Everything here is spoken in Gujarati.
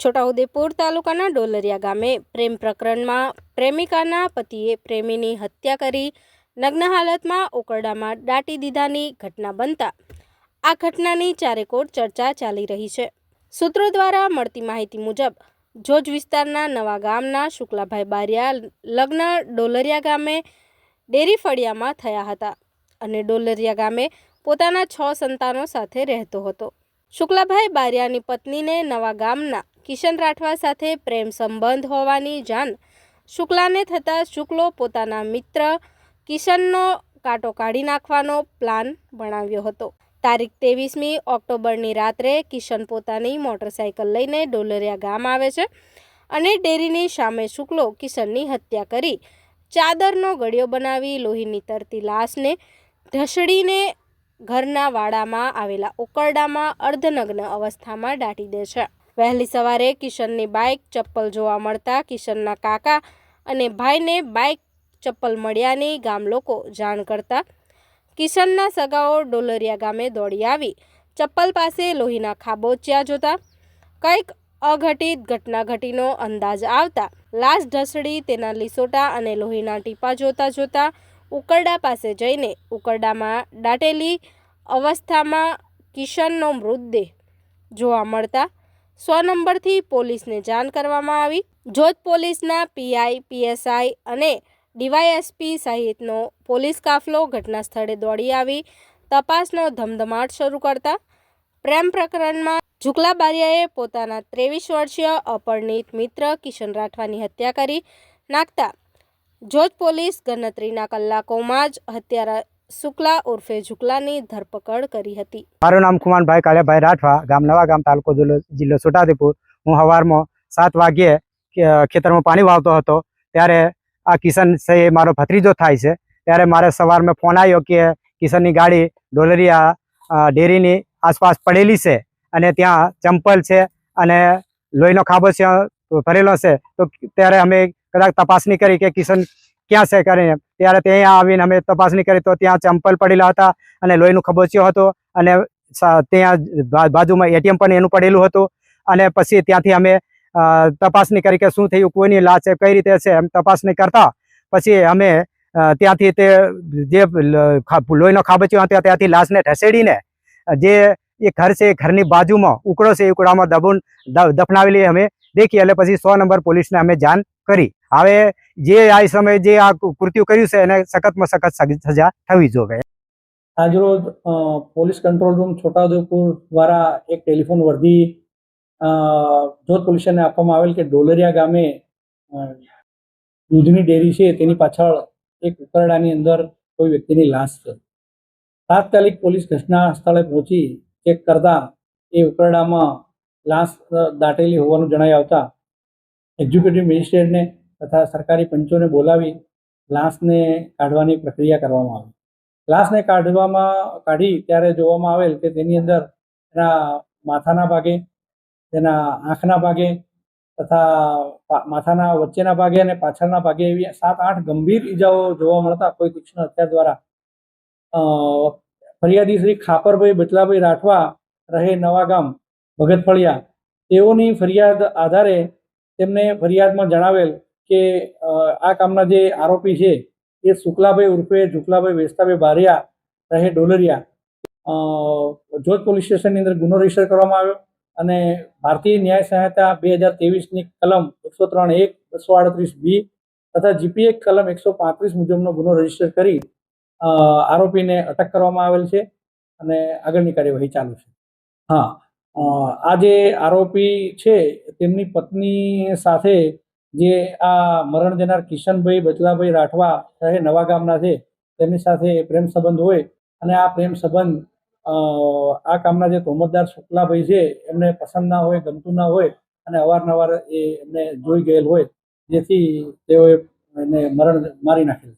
છોટાઉદેપુર તાલુકાના ડોલરિયા ગામે પ્રેમ પ્રકરણમાં પ્રેમિકાના પતિએ પ્રેમીની હત્યા કરી નગ્ન હાલતમાં ઉકરડામાં દાટી દીધાની ઘટના બનતા આ ઘટનાની ચારેકોર ચર્ચા ચાલી રહી છે। સૂત્રો દ્વારા મળતી માહિતી મુજબ જોજ વિસ્તારના નવા ગામના શુક્લાભાઈ બારિયા લગ્ન ડોલરિયા ગામે ડેરી ફળિયામાં થયા હતા અને ડોલરિયા ગામે પોતાના 6 સંતાનો સાથે રહેતો હતો। શુક્લાભાઈ બારિયાની પત્નીને નવા ગામના કિશન રાઠવા સાથે પ્રેમ સંબંધ હોવાની જાણ શુક્લાને થતાં શુક્લો પોતાના મિત્ર કિશનનો કાંટો કાઢી નાખવાનો પ્લાન બનાવ્યો હતો। તારીખ 23મી ઓક્ટોબરની રાત્રે કિશન પોતાની મોટરસાઇકલ લઈને ડોલરિયા ગામ આવે છે અને ડેરીની સામે શુક્લો કિશનની હત્યા કરી ચાદરનો ગળિયો બનાવી લોહીની તરતી લાશને ઢસડીને ઘરના વાડામાં આવેલા ઉકરડામાં અર્ધનગ્ન અવસ્થામાં દાટી દે છે। વહેલી સવારે કિશનની બાઇક ચપ્પલ જોવા મળતા કિશનના કાકા અને ભાઈને બાઇક ચપ્પલ મળ્યાની ગામ લોકો જાણ કરતા કિશનના સગાઓ ડોલરિયા ગામે દોડી આવી ચપ્પલ પાસે લોહીના ખાબોચિયા જોતા કંઈક અઘટિત ઘટના ઘટીનો અંદાજ આવતા લાશ ઢસડી તેના લીસોટા અને લોહીના ટીપા જોતા ઉકરડા પાસે જઈને ઉકરડામાં દાટેલી અવસ્થામાં કિશનનો મૃતદેહ જોવા મળતા 100 નંબરથી પોલીસને જાણ કરવામાં આવી। જોજ પોલીસના પીઆઈ, પીએસઆઈ અને ડીવાયએસપી સહિતનો પોલીસ કાફલો ઘટના સ્થળે દોડી આવી તપાસનો ધમધમાટ શરૂ કરતા પ્રેમ પ્રકરણમાં શુક્લા બારિયાએ પોતાના 23 વર્ષીય અપરિણીત મિત્ર કિશન રાઠવાની હત્યા કરી નાખતા જોજ પોલીસ ગણતરીના કલાકોમાં જ હત્યારા શુક્લા ઉર્ફે ઝુકલાની ધરપકડ કરી હતી। મારું નામ ખુમાનભાઈ કાળિયાભાઈ રાઠવા, ગામ નવા ગામ, તાલુકો જિલ્લો છોટાઉદેપુર। હું સવારમાં 7 વાગ્યે ખેતરમાં પાણી વાવતો હતો ત્યારે આ કિશન છે એ મારો ભત્રીજો થાય છે। ત્યારે મારે સવારમાં ફોન આવ્યો કે કિશનની ગાડી ડોલરિયા ડેરીની આસપાસ પડેલી છે અને ત્યાં ચંપલ છે અને લોહીનો ખાબોચિયો ભરેલો છે। તો ત્યારે અમે કદાચ તપાસણી કરી કે કિશન ક્યાં છે કરીને ત્યારે ત્યાં આવીને અમે તપાસણી કરી તો ત્યાં ચંપલ પડેલા હતા અને લોહીનું ખાબોચિયો હતો અને ત્યાં બાજુમાં એટીએમ પણ એનું પડેલું હતું। અને પછી ત્યાંથી અમે તપાસણી કરી કે શું થયું, કોઈની લાશ છે, કઈ રીતે છે, એમ તપાસણી કરતા પછી અમે ત્યાંથી તે જે લોહીનો ખાબોચિયો હતો ત્યાંથી લાશને ઢસેડીને જે એ ઘર છે એ ઘરની બાજુમાં ઉકળો છે એ ઉકળામાં દફનાવેલી અમે દેખી એટલે પછી 100 નંબર પોલીસને અમે જાણ કરી। હવે જે આ સમયે જે આ કૃત્યુ કર્યું છે એને સખતમાં સખત સજા થવી જોઈએ। આજરોજ પોલીસ કંટ્રોલ રૂમ છોટાઉદેપુર દ્વારા એક ટેલિફોન વર્દી જોધ પોલીસને આપવામાં આવેલ કે ડોલરિયા ગામે દૂધની ડેરી છે તેની પાછળ એક ઉકરડાની અંદર કોઈ વ્યક્તિની લાશ છે। તાત્કાલિક પોલીસ ઘટના સ્થળે પહોંચી ચેક કરતા એ ઉકરડામાં લાશ દાટેલી હોવાનું જણાઈ આવતા એક્ઝિક્યુટિવ મેજિસ્ટ્રેટને તથા સરકારી પંચોને બોલાવી લાશને કાઢવાની પ્રક્રિયા કરવામાં આવી। લાશને કાઢી ત્યારે જોવામાં આવેલ કે તેની અંદર એના માથાના ભાગે, તેના આંખના ભાગે તથા માથાના વચ્ચેના ભાગે અને પાછળના ભાગે એવી 7-8 ગંભીર ઈજાઓ જોવા મળતા કોઈ તીક્ષ્ણ હત્યા દ્વારા ફરિયાદી શ્રી ખાપરભાઈ બચલાભાઈ રાઠવા રહે નવા ગામ ભગતફળિયા તેઓની ફરિયાદ આધારે તેમને ફરિયાદમાં જણાવેલ કે આ કામના જે આરોપી છે એ શુક્લાભાઈ ઉર્ફે ઝુકલાભાઈ વેસ્તાભાઈ બારિયા રહે ડોલરિયા જોજ પોલીસ સ્ટેશનની અંદર ગુનો રજીસ્ટર કરવામાં આવ્યો અને ભારતીય ન્યાય સંહિતા 2023ની કલમ 103(1), 238(b) તથા જીપીએ કલમ 135 મુજબનો ગુનો રજીસ્ટર કરી આરોપીને અટક કરવામાં આવેલ છે અને આગળની કાર્યવાહી ચાલુ છે। હા, આ જે આરોપી છે તેમની પત્ની સાથે જે આ મરણ જનાર કિશનભાઈ બચલાભાઈ રાઠવા રહે નવા ગામના છે તેમની સાથે પ્રેમ સંબંધ હોય અને આ પ્રેમ સંબંધ આ કામના જે તોમતદાર શુક્લાભાઈ છે એમને પસંદ ના હોય, ગમતું ના હોય અને અવારનવાર એમને જોઈ ગયેલ હોય જેથી તેઓએ એને મારી નાખેલ।